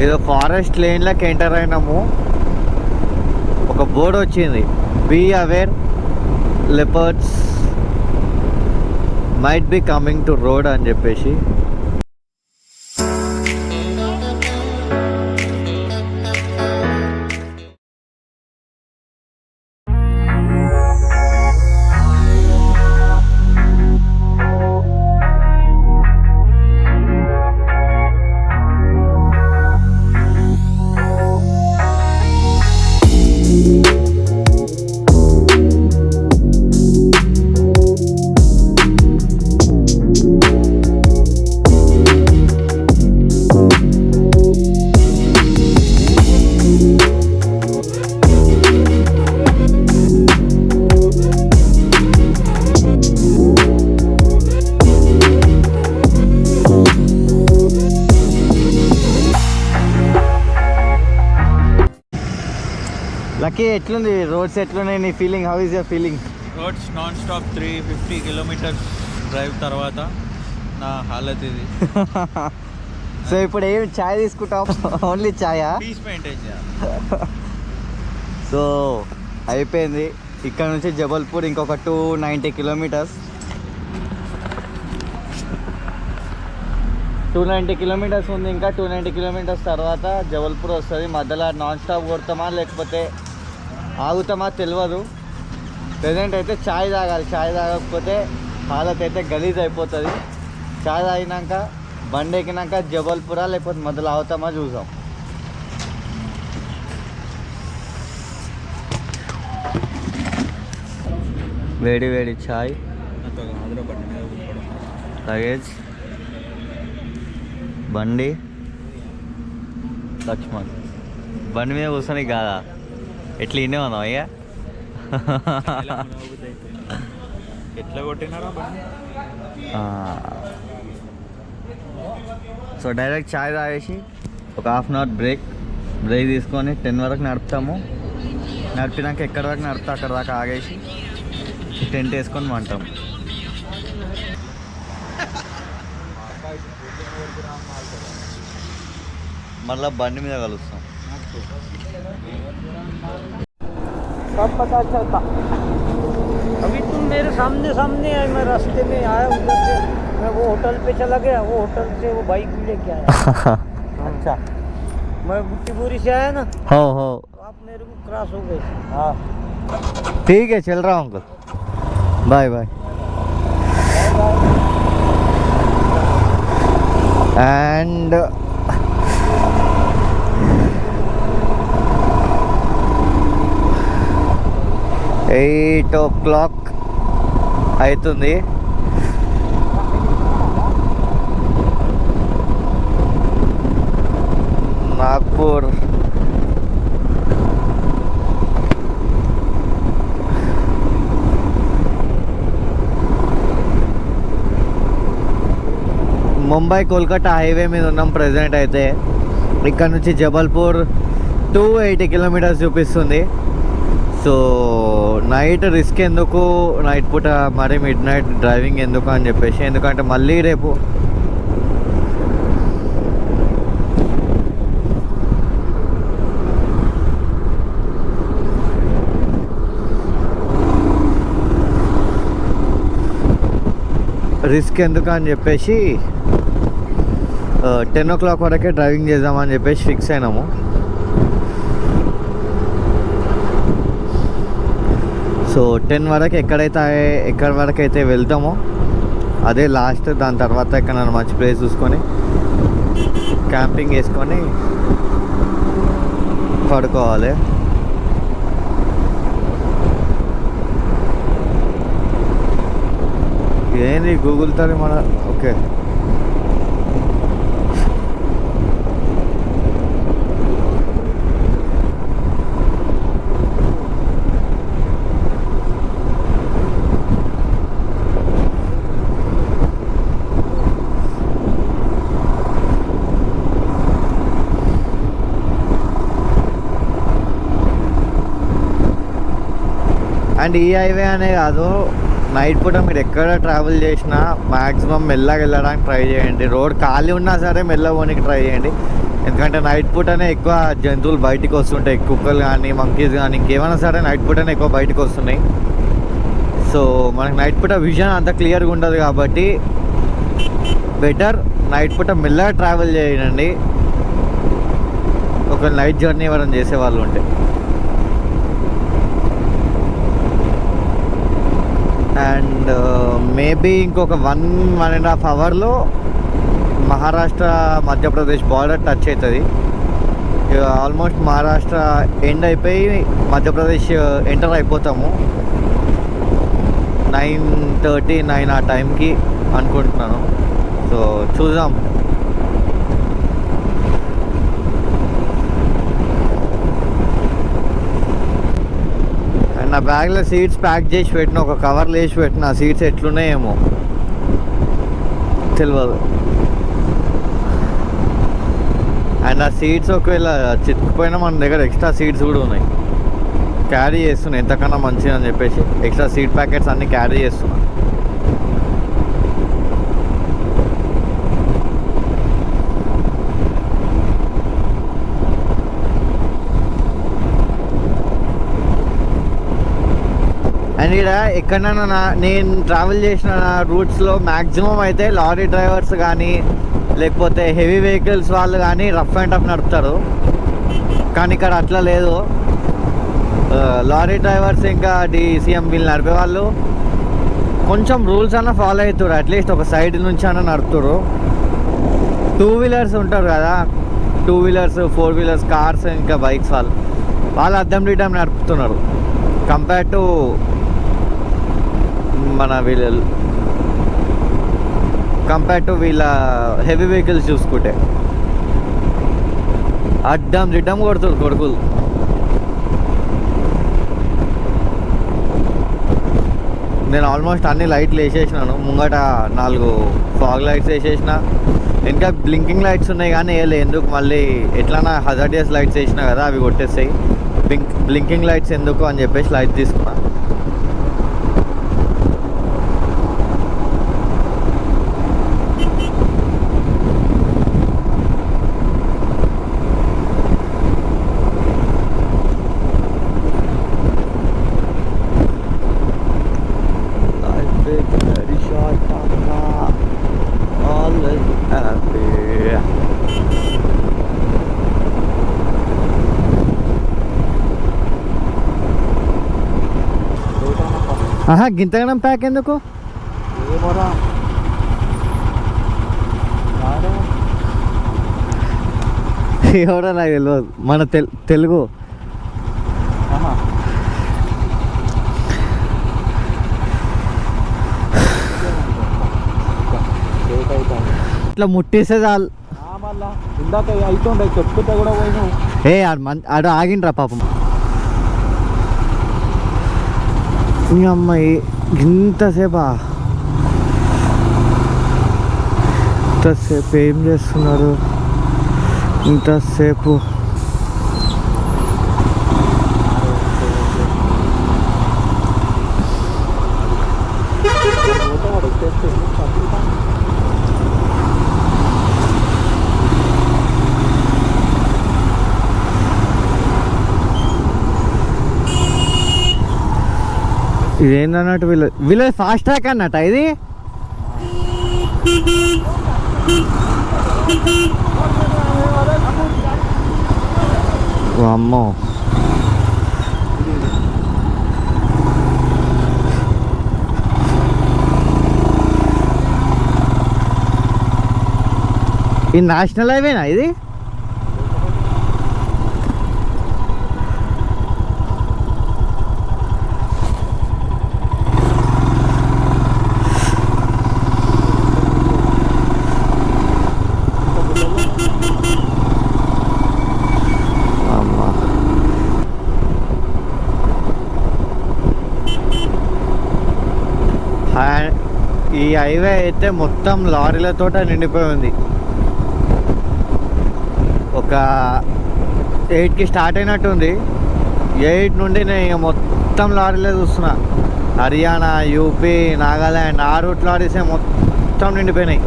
ఏదో forest లేన్లోకి enter అయినాము. ఒక board వచ్చింది, be aware leopards might be coming to road అని చెప్పేసి. లక్కీ, ఎట్లుంది రోడ్స్, ఎట్లున్నాయి నీ feeling? How is your feeling? Roads non stop 350 kilometres drive తర్వాత నా హాలత్ ఇది. సో ఇప్పుడు ఏమి చాయ్ తీసుకుంటాం? ఓన్లీ చాయా? పీస్ మెయింటైన్ చేయాలి. సో అయిపోయింది. ఇక్కడ నుంచి జబల్పూర్ ఇంకొక 290 కిలోమీటర్స్. 290 కిలోమీటర్స్ ఉంది. ఇంకా 290 కిలోమీటర్స్ తర్వాత జబల్పూర్ వస్తుంది. మధ్యలో నాన్ స్టాప్ కొడతామా లేకపోతే ఆగుతామా తెలియదు. ప్రజెంట్ అయితే చాయ్ తాగాలి. చాయ్ తాగకపోతే హాలత్ అయితే గలీజ్ అయిపోతుంది. చాయ్ తాగినాక బండి ఎక్కినాక జబల్పూరా లేకపోతే మధ్యలో ఆగుతామా చూసాం. వేడి వేడి చాయ్, లగేజ్, బండి, లక్ష్మణ్ బండి మీద కూర్చొని కాదా ఎట్లా ఇన్నే ఉన్నాం అయ్యా? ఎట్లా కొట్టినారా? సో డైరెక్ట్ చాయ్ తాగేసి ఒక హాఫ్ అన్ అవర్ బ్రేక్ తీసుకొని 10 వరకు నడుపుతాము. నడిపినాక ఎక్కడి వరకు నడుపుతా అక్కడ దాకా ఆగేసి టెంట్ వేసుకొని వంటాం. మళ్ళీ బండి మీద కలుస్తాం. सब पता चलता। अभी तुम मेरे सामने सामने आए, मैं रास्ते में आया उधर से, मैं वो होटल पे चला गया, वो होटल से वो बाइक भी लेके आया। अच्छा, मैं बुट्टीपुरी से आया ना, हो तो आप मेरे को क्रॉस हो गए। हाँ ठीक है, चल रहा हूँ uncle, bye bye. And 8 o'clock అవుతుంది. నాగ్పూర్ ముంబై కోల్కతా హైవే మీద ఉన్నాం ప్రెజెంట్. అయితే ఇక్కడ నుంచి జబల్పూర్ 280 కిలోమీటర్స్ చూపిస్తుంది. సో నైట్ రిస్క్ ఎందుకు, నైట్ పూట మరి మిడ్ నైట్ డ్రైవింగ్ ఎందుకు అని చెప్పేసి, ఎందుకంటే మళ్ళీ రేపు రిస్క్ ఎందుకు అని చెప్పేసి 10 o'clock వరకే డ్రైవింగ్ చేద్దామని చెప్పేసి ఫిక్స్ అయినాము. సో 10 వరకు ఎక్కడి వరకు అయితే వెళ్తామో అదే లాస్ట్. దాని తర్వాత ఎక్కడ మంచి ప్లేస్ చూసుకొని క్యాంపింగ్ వేసుకొని పడుకోవాలి. ఏంది గూగుల్ తో మన ఓకే. అండ్ ఈ హైవే అనే కాదు, నైట్ పూట మీరు ఎక్కడ ట్రావెల్ చేసినా మ్యాక్సిమం మెల్లగా వెళ్ళడానికి ట్రై చేయండి. రోడ్ ఖాళీ ఉన్నా సరే మెల్లగా పోనీకి ట్రై చేయండి. ఎందుకంటే నైట్ పూటనే ఎక్కువ జంతువులు బయటికి వస్తుంటాయి, కుక్కలు కానీ మంకీస్ కానీ ఇంకేమైనా సరే నైట్ పూటనే ఎక్కువ బయటకు వస్తున్నాయి. సో మనకి నైట్ పూట విజన్ అంత క్లియర్గా ఉండదు కాబట్టి బెటర్ నైట్ పూట మెల్లగా ట్రావెల్ చేయండి ఒక నైట్ జర్నీ ఎవరైనా చేసేవాళ్ళు ఉంటే. అండ్ మేబీ ఇంకొక 1.5 అవర్లో మహారాష్ట్ర మధ్యప్రదేశ్ బార్డర్ టచ్ అవుతుంది. ఆల్మోస్ట్ మహారాష్ట్ర ఎండ్ అయిపోయి మధ్యప్రదేశ్ ఎంటర్ అయిపోతాము 9:30 ఆ టైంకి అనుకుంటున్నాను. సో చూద్దాం. అండ్ నా బ్యాగ్లో సీట్స్ ప్యాక్ చేసి పెట్టిన, ఒక కవర్లో వేసి పెట్టిన. ఆ సీట్స్ ఎట్లున్నాయేమో తెలియదు. అండ్ ఆ సీట్స్ ఒకవేళ చిక్కుపోయినా మన దగ్గర ఎక్స్ట్రా సీట్స్ కూడా ఉన్నాయి, క్యారీ చేస్తున్నాయి ఎంతకన్నా మంచిది అని చెప్పేసి ఎక్స్ట్రా సీట్ ప్యాకెట్స్ అన్నీ క్యారీ చేస్తున్నా. అండ్ ఇక్కడ ఎక్కడైనా నేను ట్రావెల్ చేసిన రూట్స్లో మ్యాక్సిమం అయితే లారీ డ్రైవర్స్ కానీ లేకపోతే హెవీ వెహికల్స్ వాళ్ళు కానీ రఫ్ అండ్ టఫ్ నడుపుతారు. కానీ ఇక్కడ అట్లా లేదు. లారీ డ్రైవర్స్ ఇంకా DCM వీళ్ళు నడిపే వాళ్ళు కొంచెం రూల్స్ అన్న ఫాలో అవుతారు, అట్లీస్ట్ ఒక సైడ్ నుంచి అన్న నడుపుతారు. 2 వీలర్స్ ఉంటారు కదా, 2 వీలర్స్ 4 వీలర్స్ కార్స్ ఇంకా బైక్స్ వాళ్ళు అద్దం రిటం నడుపుతున్నారు కంపేర్ టు వీళ్ళ హెవీ వెహికల్స్ చూసుకుంటే అడ్డం రిడ్డం కొడుతుంది కొడుకులు. నేను ఆల్మోస్ట్ అన్ని లైట్లు వేసేసినాను. ముంగట 4 ఫాగ్ లైట్స్ వేసేసిన, ఇంకా బ్లింకింగ్ లైట్స్ ఉన్నాయి కానీ ఎందుకు మళ్ళీ ఎట్లన్నా హజార్డియస్ లైట్స్ వేసినా కదా అవి కొట్టేస్తాయి. బ్లింకింగ్ లైట్స్ ఎందుకు అని చెప్పేసి లైట్ తీసుకున్నా. గింతగనం ప్యాక్ ఎందుకు? ఎవడో నాకు తెలియదు. మన తెలుగు ఇట్లా ముట్టేస్తే చాలు. ఇందాక అవుతుండే చెప్పుకుంటే కూడా పోయినావు. ఆడు ఆగిండ్రా పాపం. మీ అమ్మాయి ఇంతసేపు ఏం చేస్తున్నారు ఇంతసేపు? ఇదేంటన్నట్టు వీళ్ళ ఫాస్ట్ ట్రాక్ అన్నట్ట ఇది. అమ్మో ఇది నేషనల్ హైవేనా ఇది? ఈ హైవే అయితే మొత్తం లారీలతో నిండిపోయి ఉంది. ఒక 8కి స్టార్ట్ అయినట్టుంది. 8 నుండి నేను ఇక మొత్తం లారీలే చూస్తున్నా. హర్యానా, యూపీ, నాగాల్యాండ్ ఆ రూట్ లారీసే మొత్తం నిండిపోయినాయి.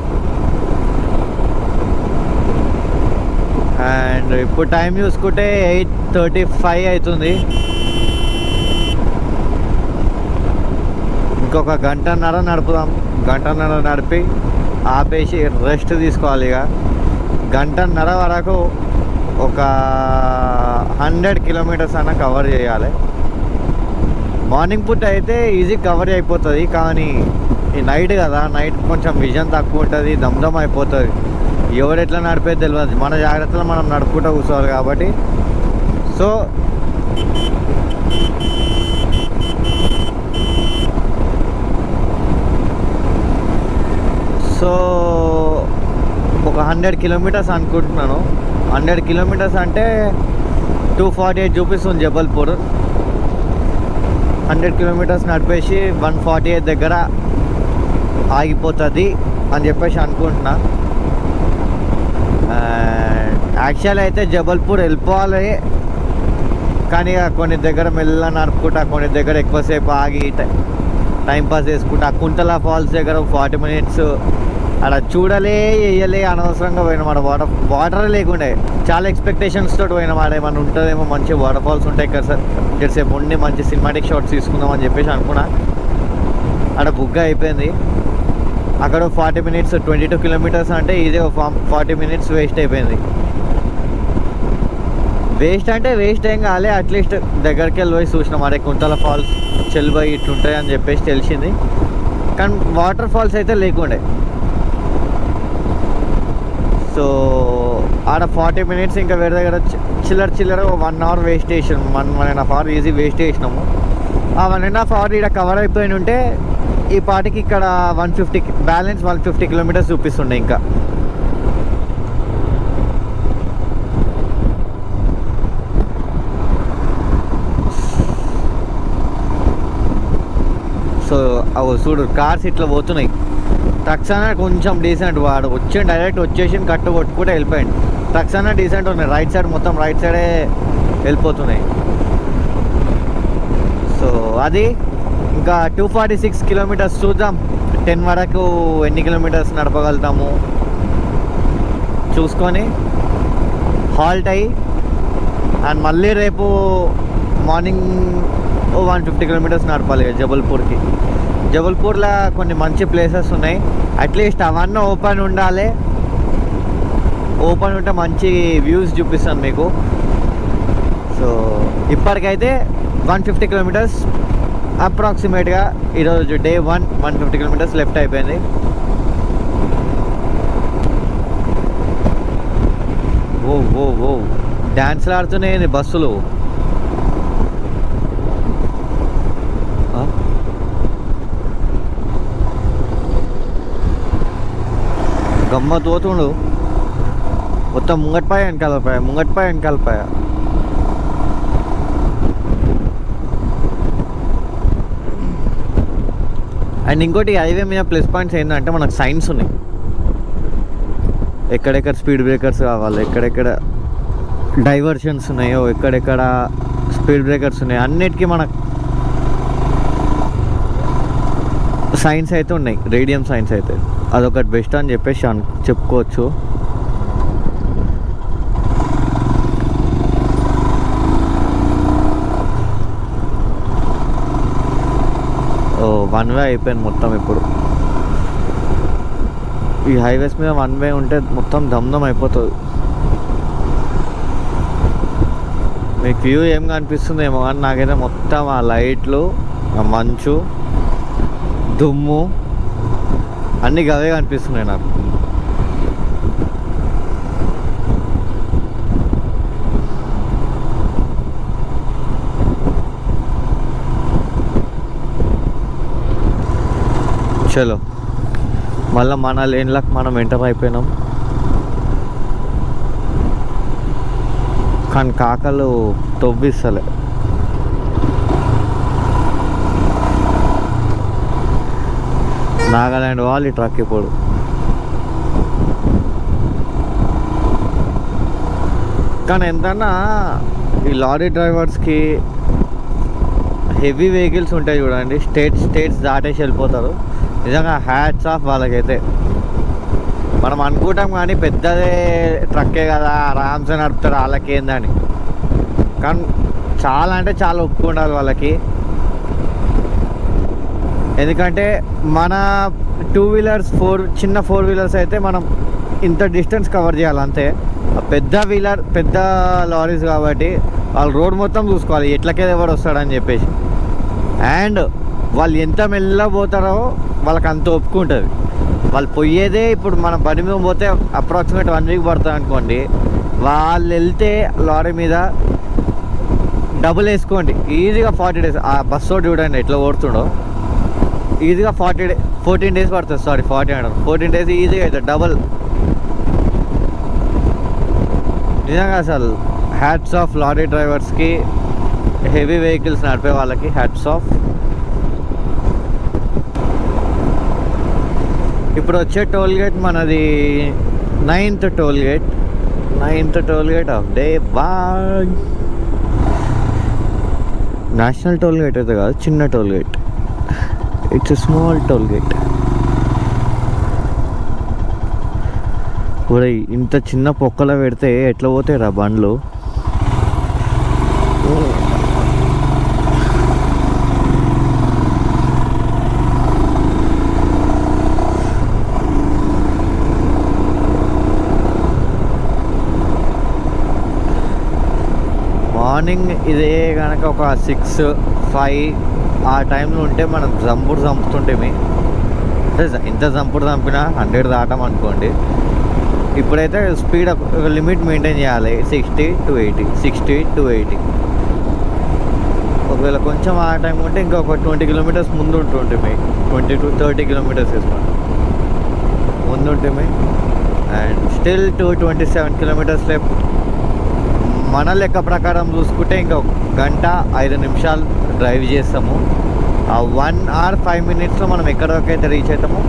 అండ్ ఇప్పుడు టైం చూసుకుంటే 8:35 అవుతుంది. ఇంకొక గంటన్నర నడుపుదాం. గంటన్నర నడిపి ఆపేసి రెస్ట్ తీసుకోవాలి. ఇక గంటన్నర వరకు ఒక 100 కిలోమీటర్స్ అన్న కవర్ చేయాలి. మార్నింగ్ పూట అయితే ఈజీ కవర్ అయిపోతుంది, కానీ ఈ నైట్ కదా, నైట్ కొంచెం విజన్ తక్కువ ఉంటుంది, దమ్దమ్ అయిపోతుంది. ఎవరు ఎట్లా నడిపేది తెలియదు. మన జాగ్రత్తలో మనం నడుపుకుంటూ కూర్చోవాలి కాబట్టి సో ఒక 100 కిలోమీటర్స్ అనుకుంటున్నాను. 100 కిలోమీటర్స్ అంటే 248 చూపిస్తుంది జబల్పూర్. 100 కిలోమీటర్స్ నడిపేసి 148 దగ్గర ఆగిపోతుంది అని చెప్పేసి అనుకుంటున్నా. యాక్చువల్ అయితే జబల్పూర్ వెళ్ళిపోవాలి, కానీ కొన్ని దగ్గర మెల్ల నడుపుకుంటా, కొన్ని దగ్గర ఎక్కువసేపు ఆగి టైంపాస్ చేసుకుంటా. కుంతలా ఫాల్స్ దగ్గర 40 మినిట్స్ అలా చూడలే వేయలే అనవసరంగా పోయిన మాట. వాటర్ లేకుండే చాలా ఎక్స్పెక్టేషన్స్ తోటి పోయిన మాట. ఏమన్నా ఉంటుందేమో, మంచి వాటర్ ఫాల్స్ ఉంటాయి కదా సార్, ఇక్కడసేపు ఉండి మంచి సినిమాటిక్ షాట్స్ తీసుకుందాం అని చెప్పేసి అనుకున్నా. అక్కడ బుక్ అయిపోయింది. అక్కడ 40 మినిట్స్ 22 కిలోమీటర్స్ అంటే ఇదే 40 మినిట్స్ వేస్ట్ అయిపోయింది. వేస్ట్ అంటే వేస్ట్ ఏం కాలే, అట్లీస్ట్ దగ్గరికి వెళ్ళి పోయి చూసినాం. అరే కుంతల ఫాల్స్ చెల్లిపోయి ఇట్లుంటాయి అని చెప్పేసి తెలిసింది, కానీ వాటర్ ఫాల్స్ అయితే లేకుండే. సో ఆడ 40 మినిట్స్ ఇంకా వేరే దగ్గర చిల్లర 1 అవర్ వేస్ట్ చేసినాము. 1.5 అవర్ ఈజీ వేస్ట్ చేసినాము. ఆ 1.5 అవర్ ఇక్కడ కవర్ అయిపోయి ఉంటే ఈ పాటికి ఇక్కడ 150 బ్యాలెన్స్ 150 కిలోమీటర్స్ చూపిస్తుండే. ఇంకా సో అవి చూడు కార్స్ ఇట్లా పోతున్నాయి. ట్రక్స్ అన్న కొంచెం డీసెంట్, వాడు డైరెక్ట్ వచ్చేసి కట్టు కొట్టుకుంటే వెళ్ళిపోయింది. ట్రక్స్ అన్న డీసెంట్ ఉన్నాయి, రైట్ సైడ్ మొత్తం రైట్ సైడే వెళ్ళిపోతున్నాయి. సో అది ఇంకా 246 కిలోమీటర్స్ చూద్దాం. 10 వరకు ఎన్ని కిలోమీటర్స్ నడపగలుగుతాము చూసుకొని హాల్ట్ అయ్యి, అండ్ మళ్ళీ రేపు మార్నింగ్ 150 కిలోమీటర్స్ నడపాలి జబల్పూర్కి. జబల్పూర్లో కొన్ని మంచి ప్లేసెస్ ఉన్నాయి, అట్లీస్ట్ అవన్నీ ఓపెన్ ఉండాలి. ఓపెన్ ఉంటే మంచి వ్యూస్ చూపిస్తాను మీకు. సో ఇప్పటికైతే 150 కిలోమీటర్స్ అప్రాక్సిమేట్గా ఈరోజు డే 1 150 కిలోమీటర్స్ లెఫ్ట్ అయిపోయింది. ఓ డ్యాన్స్లు ఆడుతున్నాయి బస్సులు. గమ్మత్ పోతుండు మొత్తం. ముంగట్పాయ వెనకాలపాయ. అండ్ ఇంకోటి హైవే మీద ప్లస్ పాయింట్స్ ఏంటంటే మనకు సైన్స్ ఉన్నాయి. ఎక్కడెక్కడ స్పీడ్ బ్రేకర్స్ కావాలి, ఎక్కడెక్కడ డైవర్షన్స్ ఉన్నాయో, ఎక్కడెక్కడ స్పీడ్ బ్రేకర్స్ ఉన్నాయో అన్నిటికీ మనకు సైన్స్ అయితే ఉన్నాయి. రేడియం సైన్స్ అయితే అదొకటి బెస్ట్ అని చెప్పేసి చెప్పుకోవచ్చు. వన్ వే అయిపోయింది మొత్తం. ఇప్పుడు ఈ హైవేస్ మీద వన్ వే ఉంటే మొత్తం దమ్దమ్ అయిపోతుంది. మీకు వ్యూ ఏం కనిపిస్తుంది ఏమో, కానీ నాకైతే మొత్తం ఆ లైట్లు, ఆ మంచు, దుమ్ము అన్నీ గవే కనిపిస్తున్నాయి నాకు. చలో మళ్ళీ మన లేన్లకు మనం ఎంటర్ అయిపోయినాం. కానీ కాకలు తవ్విస్తలే. నాగాలాండ్ వాళ్ళు ఈ ట్రక్ ఇప్పుడు కానీ ఎంతన్నా ఈ లారీ డ్రైవర్స్కి హెవీ వెహికల్స్ ఉంటాయి చూడండి, స్టేట్స్ దాటేసి వెళ్ళిపోతారు. నిజంగా హ్యాట్స్ ఆఫ్ వాళ్ళకైతే. మనం అనుకుంటాం కానీ పెద్దదే ట్రక్కే కదా ఆరామ్సే నడుపుతారు వాళ్ళకేందని, కానీ చాలా అంటే చాలా ఒప్పుకు ఉండాలి వాళ్ళకి. ఎందుకంటే మన 2 వీలర్స్ చిన్న 4 వీలర్స్ అయితే మనం ఇంత డిస్టెన్స్ కవర్ చేయాలి అంతే. పెద్ద లారీస్ కాబట్టి వాళ్ళు రోడ్ మొత్తం చూసుకోవాలి ఎట్లకేదో ఎవరు వస్తాడని చెప్పేసి. అండ్ వాళ్ళు ఎంత మెల్లగా పోతారో వాళ్ళకి అంత ఒప్పుకుంటుంది. వాళ్ళు పోయేదే ఇప్పుడు మన బండి మీద పోతే అప్రాక్సిమేట్ 1 వీక్ పడుతుంది అనుకోండి, వాళ్ళు వెళ్తే లారీ మీద డబుల్ వేసుకోండి ఈజీగా 40 డేస్. ఆ బస్సు చూడండి ఎట్లా ఓడుతుండో, ఈజీగా 14 డేస్ పడుతుంది. సారీ 14 డేస్ ఈజీగా అవుతుంది డబుల్. నిజంగా అసలు హ్యాట్స్ ఆఫ్ లారీ డ్రైవర్స్కి, హెవీ వెహికల్స్ నడిపే వాళ్ళకి హ్యాట్స్ ఆఫ్. ఇప్పుడు వచ్చే టోల్ గేట్ మనది 9th toll gate of day boy. National toll gate అయితే కాదు, చిన్న toll gate. It's small toll gate. ఒరేయ్ ఇంత చిన్న పొక్కలో పెడితే ఎట్లా పోతాయి రా బండ్లు. మార్నింగ్ ఇదే కనుక ఒక 6-5 ఆ టైంలో ఉంటే మనం చంపుతుంటేమి. ఇంత చంపినా 100 దాటాం అనుకోండి. ఇప్పుడైతే స్పీడ్ లిమిట్ మెయింటైన్ చేయాలి 60 to 80. ఒకవేళ కొంచెం ఆ టైం ఉంటే ఇంకొక 20 కిలోమీటర్స్ ముందు ఉంటుంటే 20 to 30 కిలోమీటర్స్ వేసుకోండి ముందు ఉంటే. And still 227 kilometres left. మన లెక్క ప్రకారం చూసుకుంటే ఇంకొక 1 గంట 5 నిమిషాలు డ్రైవ్ చేస్తాము. ఆ 1 hour 5 minutesలో మనం ఎక్కడికైతే రీచ్ అవుతామో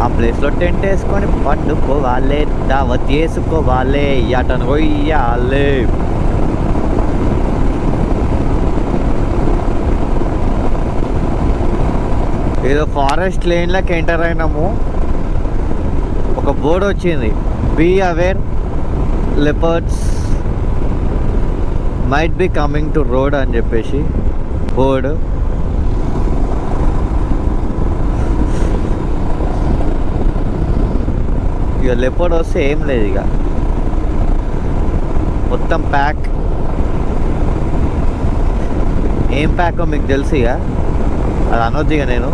ఆ ప్లేస్లో టెంట్ వేసుకొని పండుకోవాలి, దావత్ చేసుకోవాలి, అటను కొయ్యాలి. ఏదో ఫారెస్ట్ లేన్లోకి ఎంటర్ అయినాము. ఒక బోర్డు వచ్చింది, be aware leopards might be coming to road అని చెప్పేసి బోర్డు. ఇక లెపర్డ్ వస్తే ఏం లేదు, ఇక మొత్తం ప్యాక్. ఏం ప్యాకో మీకు తెలుసు, ఇక అది అనొద్దు ఇక నేను.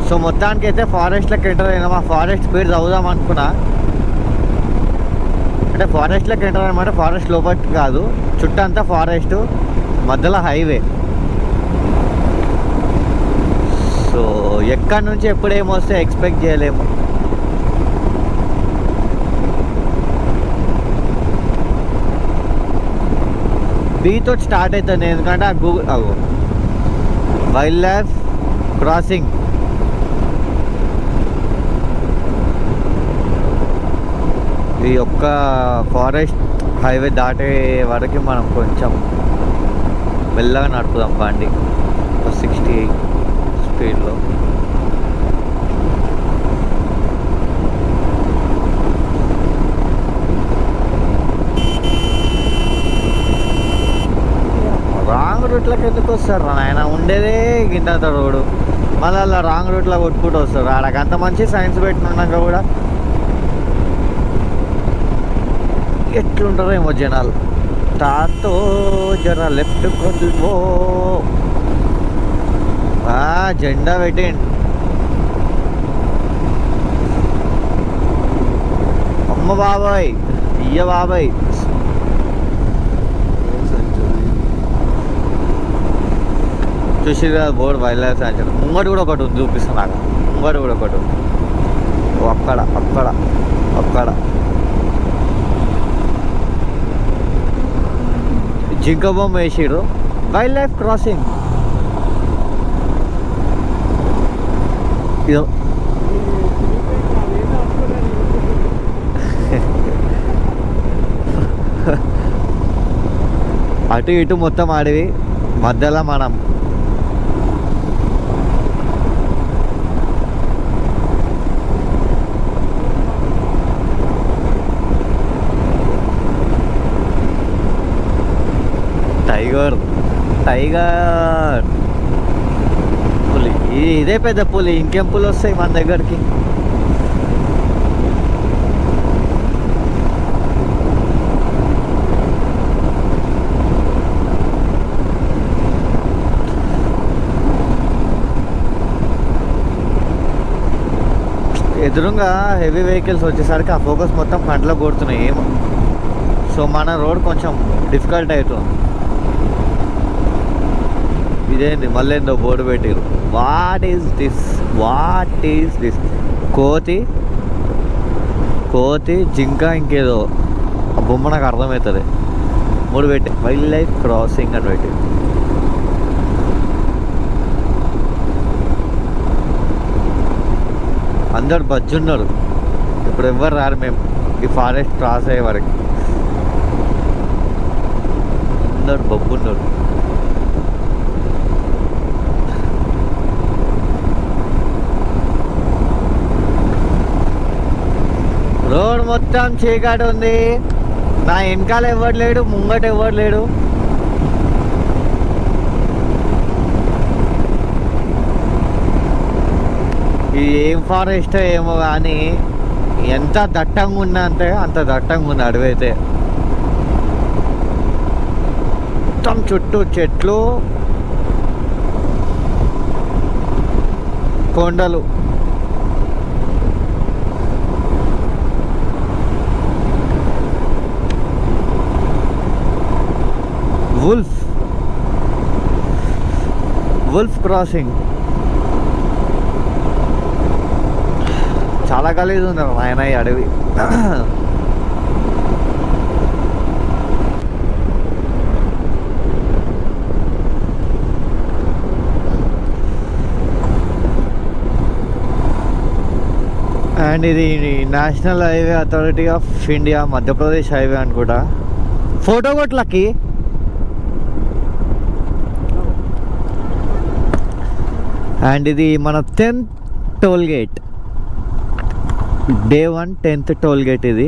సో మొత్తానికి అయితే ఫారెస్ట్లోకి ఎంటర్ అయినాం. ఆ ఫారెస్ట్ స్పీడ్ చదువుదాం అనుకున్నా, అంటే ఫారెస్ట్లోకి ఎంటర్ అనమాట. ఫారెస్ట్ లోపలికి కాదు, చుట్టంతా ఫారెస్ట్, మధ్యలో హైవే. సో ఎక్కడి నుంచి ఎప్పుడేమొస్తే ఎక్స్పెక్ట్ చేయలేము. బీతో స్టార్ట్ అవుతుంది, ఎందుకంటే ఆ గూగుల్ వైల్డ్ లైఫ్ క్రాసింగ్. ఈ ఒక్క ఫారెస్ట్ హైవే దాటే వరకు మనం కొంచెం మెల్లగా నడుపుదాం బండి 60 స్పీడ్లో. రాంగ్ రూట్లోకి ఎందుకు వస్తారు ఆయన, ఉండేదే గింత రోడ్డు, మళ్ళీ అలా రాంగ్ రూట్లో కొట్టుకుంటూ వస్తారు. ఆడకి అంత మంచి సైన్స్ పెట్టినాక కూడా ఎట్లుంటారో ఏమో జనాలు. తాతో జర లెఫ్ట్ కొద్దిపో, జెండా పెట్టండి. అమ్మ బాబాయ్, ఇయ్య బాబాయ్. చూసి బోర్డు వైల్డ్ లైఫ్ సాంచురీ. ముంగడు కూడా ఒకటి ఉంది, చూపిస్తాను నాకు. ముంగడు కూడా ఒకటి ఉంది, అక్కడ అక్కడ అక్కడ. జింక బొమ్మ వేసిరు, వైల్డ్ లైఫ్ క్రాసింగ్. అటు ఇటు మొత్తం అడవి, మధ్యలో మనం. టైగర్ పులి. ఇదే పెద్ద పులి, ఇంకేం పులి వస్తాయి మన దగ్గరికి. ఎదురుగా హెవీ వెహికల్స్ వచ్చేసరికి ఆ ఫోకస్ మొత్తం కంట్లో కొడుతున్నాయి ఏమో. సో మన రోడ్ కొంచెం డిఫికల్ట్ అవుతుంది. ఇదేంది మళ్ళీ ఏందో బోర్డు పెట్టారు. What is this? కోతి జింక ఇంకేదో ఆ బొమ్మ నాకు అర్థమవుతుంది. 3 పెట్టి వైల్డ్ లైఫ్ క్రాసింగ్ అని పెట్టి. అందరు బజ్జున్నారు. ఇప్పుడు ఎవ్వరు రారు మేము ఈ ఫారెస్ట్ క్రాస్ అయ్యే వరకు. అందరు బొబ్బున్నారు. రోడ్ మొత్తం చీకటి ఉంది. నా వెనకాల ఎవరు లేడు, ముంగట ఎవరు లేడు. ఇది ఏం ఫారెస్ట్ ఏమో కానీ ఎంత దట్టంగా ఉన్నా అంటే అంత దట్టంగా ఉంది అడవి అయితే. మొత్తం చుట్టూ చెట్లు, కొండలు. Wolf crossing. చాలా గలీజ్ ఉంది నాయన ఈ అడవి. అండ్ ఇది national highway authority of India Madhya Pradesh highway అనుకుంటా. ఫోటో కొట్లకి అండ్ ఇది మన 10th toll gate. Day 1 10th toll gate ఇది.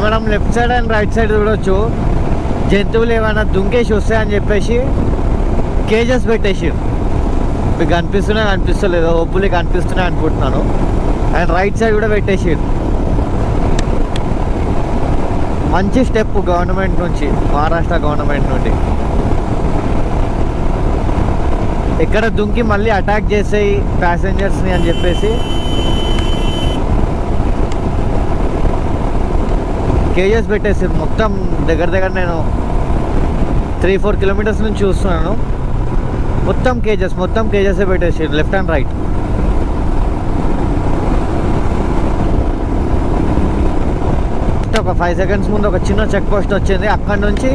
మనం left side and right side చూడవచ్చు. జంతువులు ఏమైనా దుంకేసి వస్తాయని చెప్పేసి కేజెస్ పెట్టేసి మీకు కనిపిస్తలేదో హోప్ఫుల్లీ కనిపిస్తున్నాయి అనుకుంటున్నాను. అండ్ రైట్ సైడ్ కూడా పెట్టేసి మంచి స్టెప్ గవర్నమెంట్ నుంచి, మహారాష్ట్ర గవర్నమెంట్ నుండి. ఎక్కడ దుంకి మళ్ళీ అటాక్ చేసేయి ప్యాసింజర్స్ని అని చెప్పేసి కేజెస్ పెట్టేసారు. మొత్తం దగ్గర నేను 3-4 కిలోమీటర్స్ నుంచి చూస్తున్నాను. మొత్తం కేజెస్ పెట్టేసారు లెఫ్ట్ అండ్ రైట్. ఒక 5 seconds ముందు ఒక చిన్న చెక్ పోస్ట్ వచ్చింది. అక్కడ నుంచి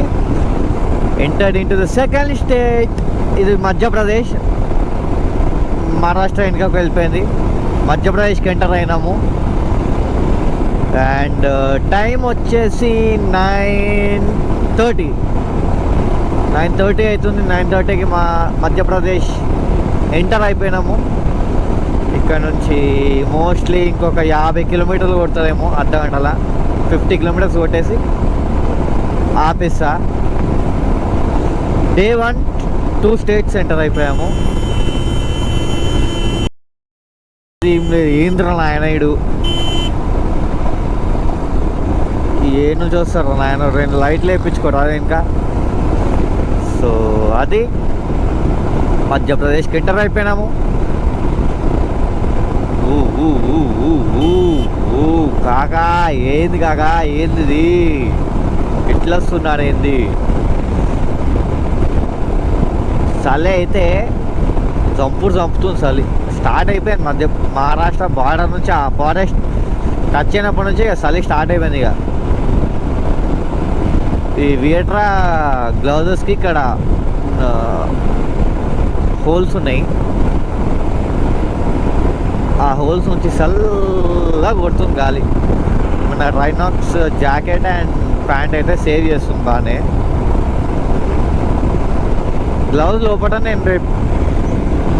entered in to the second state. ఇది మధ్యప్రదేశ్. మహారాష్ట్ర వెనుకకు వెళ్ళిపోయింది. మధ్యప్రదేశ్కి ఎంటర్ అయినాము. అండ్ టైం వచ్చేసి 9:30 అవుతుంది. 9:30కి మా మధ్యప్రదేశ్ ఎంటర్ అయిపోయినాము. ఇక్కడ నుంచి మోస్ట్లీ ఇంకొక 50 కిలోమీటర్లు కొడుతుందేమో అర్ధ గంటల. 50 కిలోమీటర్స్ కొట్టేసి ఆపిస్తా. Day 1 2 స్టేట్స్ ఎంటర్ అయిపోయాము. ఏంద్ర నాయనాయుడు ఏం చూస్తారు నాయన, 2 లైట్లు వేయించుకోరు అది ఇంకా. సో అది మధ్యప్రదేశ్కి ఎంటర్ అయిపోయినాము. కాకా ఏంది ఇది ఇట్లా వస్తున్నాడు ఏంది. చలి అయితే చంపుతుంది చలి. స్టార్ట్ అయిపోయింది మధ్య మహారాష్ట్ర బార్డర్ నుంచి, ఆ ఫారెస్ట్ టచ్ అయినప్పటి నుంచి ఇక చలి స్టార్ట్ అయిపోయింది. ఇక ఈ వియట్రా గ్లౌజెస్కి ఇక్కడ హోల్స్ ఉన్నాయి. ఆ హోల్స్ నుంచి చల్లగా కొడుతుంది గాలి. మన రైనాక్స్ జాకెట్ అండ్ ప్యాంట్ అయితే సేవ్ చేస్తుంది బాగానే. గ్లౌజ్ లోపల నేను రేపు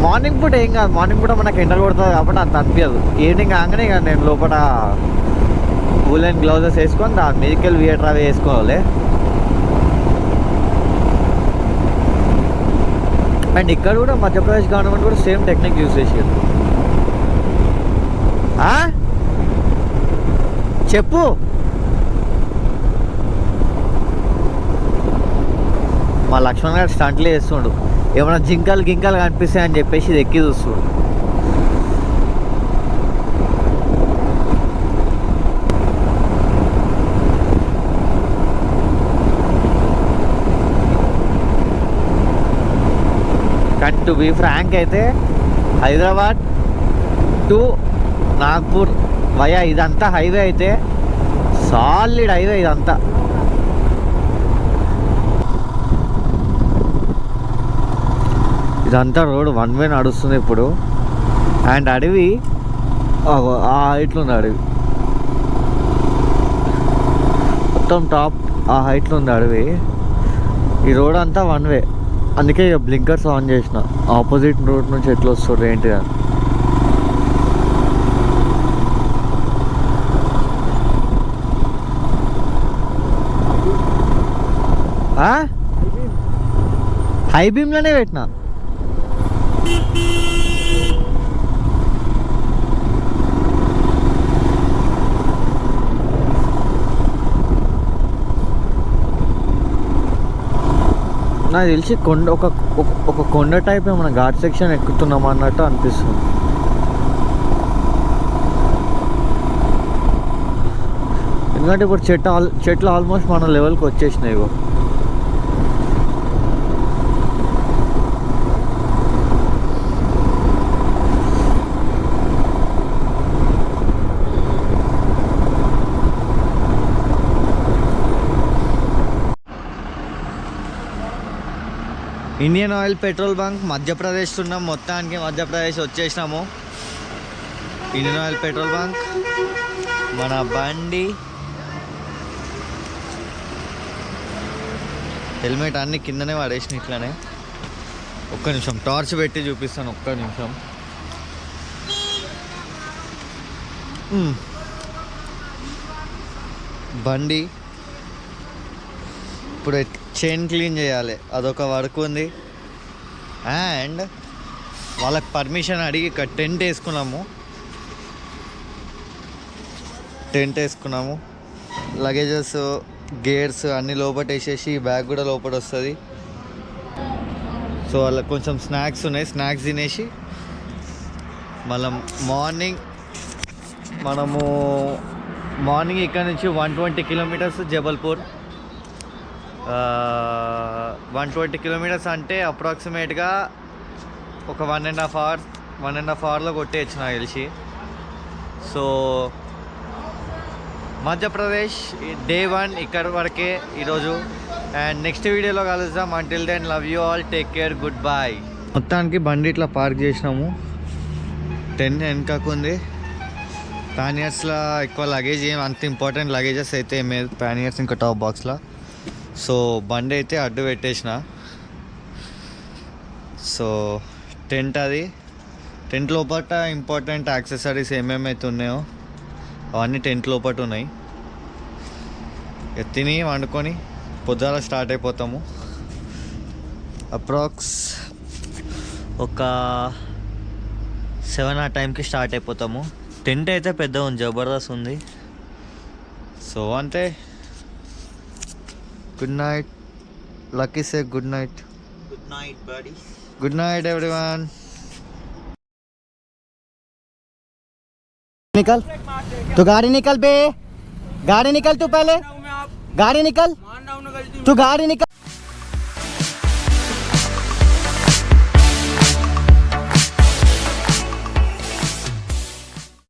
మార్నింగ్ పూట ఏం కాదు, మార్నింగ్ పూట మనకు ఎండలు కొడుతుంది కాబట్టి అంత అనిపించదు. ఈవినింగ్ కాగానే ఇక నేను లోపల వూలెన్ గ్లౌజెస్ వేసుకొని దాని మీదకి వెళ్ళి వియట్రా వేసుకోవాలి. అండ్ ఇక్కడ కూడా మధ్యప్రదేశ్ గవర్నమెంట్ కూడా సేమ్ టెక్నిక్ యూజ్ చేసారు. చెప్పు. మా లక్ష్మణ్ గారు స్టంట్లు వేస్తుండు, ఏమైనా జింకలు గింకలు కనిపిస్తాయని చెప్పేసి ఇది ఎక్కి చూస్తుండు. కానీ టు బీ ఫ్రాంక్ అయితే హైదరాబాద్ టు నాగ్పూర్ వయా ఇదంతా హైవే అయితే సాలిడ్ హైవే ఇదంతా. ఇదంతా రోడ్ వన్ వే నడుస్తుంది ఇప్పుడు. అండ్ అడవి ఆ హైట్లో ఉంది అడవి, మొత్తం టాప్ ఆ హైట్లో ఉంది అడవి. ఈ రోడ్ అంతా వన్ వే, అందుకే ఇక బ్లింకర్స్ ఆన్ చేసిన. ఆపోజిట్ రోడ్ నుంచి ఎట్లా వస్తుంది ఏంటి అని. హై బీమ్లోనే పెట్టినా. నాకు తెలిసి కొండ ఒక కొండ టైప్ ఏమన్నా ఘాట్ సెక్షన్ ఎక్కుతున్నాం అన్నట్టు అనిపిస్తుంది. ఎందుకంటే ఇప్పుడు చెట్లు ఆల్మోస్ట్ మన లెవెల్కి వచ్చేసినాయి. ఇగో Indian oil petrol bunk Madhya Pradesh ఉన్నాం. మొత్తానికి మధ్యప్రదేశ్ వచ్చేసినాము. ఇండియన్ ఆయిల్ పెట్రోల్ బంక్, మన బండి, హెల్మెట్ అన్నీ కిందనే పడేసిన ఇట్లానే. ఒక్క నిమిషం టార్చ్ పెట్టి చూపిస్తాను, ఒక్క నిమిషం. బండి ఇప్పుడు చైన్ క్లీన్ చేయాలి, అదొక వర్క్ ఉంది. అండ్ వాళ్ళకి పర్మిషన్ అడిగి ఇక్కడ టెంట్ వేసుకున్నాము. లగేజెస్, గేర్స్ అన్నీ లోపల వేసేసి బ్యాగ్ కూడా లోపల వస్తుంది. సో వాళ్ళకి కొంచెం స్నాక్స్ ఉన్నాయి, స్నాక్స్ తినేసి మళ్ళీ మార్నింగ్ ఇక్కడ నుంచి 120 కిలోమీటర్స్ జబల్పూర్. 120 కిలోమీటర్స్ అంటే అప్రాక్సిమేట్గా ఒక 1.5 అవర్లో కొట్టేయచ్చు నాకు తెలిసి. సో మధ్యప్రదేశ్ డే 1 ఇక్కడ వరకే ఈరోజు. అండ్ నెక్స్ట్ వీడియోలో కలుద్దాం. Until then love you all, take care, good bye. మొత్తానికి బండి ఇట్లా పార్క్ చేసినాము. 10 వెనకకుంది. ప్యానియర్స్లో ఎక్కువ లగేజ్ ఏం అంత ఇంపార్టెంట్ లగేజెస్ అయితే ఏమే, ప్యానియర్స్ ఇంకా టాప్ బాక్స్లో. సో బండి అయితే అడ్డు పెట్టేసిన. సో టెంట్ లోపల ఇంపార్టెంట్ యాక్సెసరీస్ ఏమేమైతే ఉన్నాయో అవన్నీ టెంట్ లోపల ఉన్నాయి. తిని వండుకొని పొద్దున స్టార్ట్ అయిపోతాము. అప్రాక్స్ ఒక 7 ఆ టైంకి స్టార్ట్ అయిపోతాము. టెంట్ అయితే పెద్ద ఉంది, జబర్దస్త్ ఉంది. సో అంతే. Good night Lucky, say good night. Good night buddy. Good night everyone. निकल तो गाड़ी निकल बे, गाड़ी निकल तू पहले, गाड़ी निकल। तू गाड़ी निकाल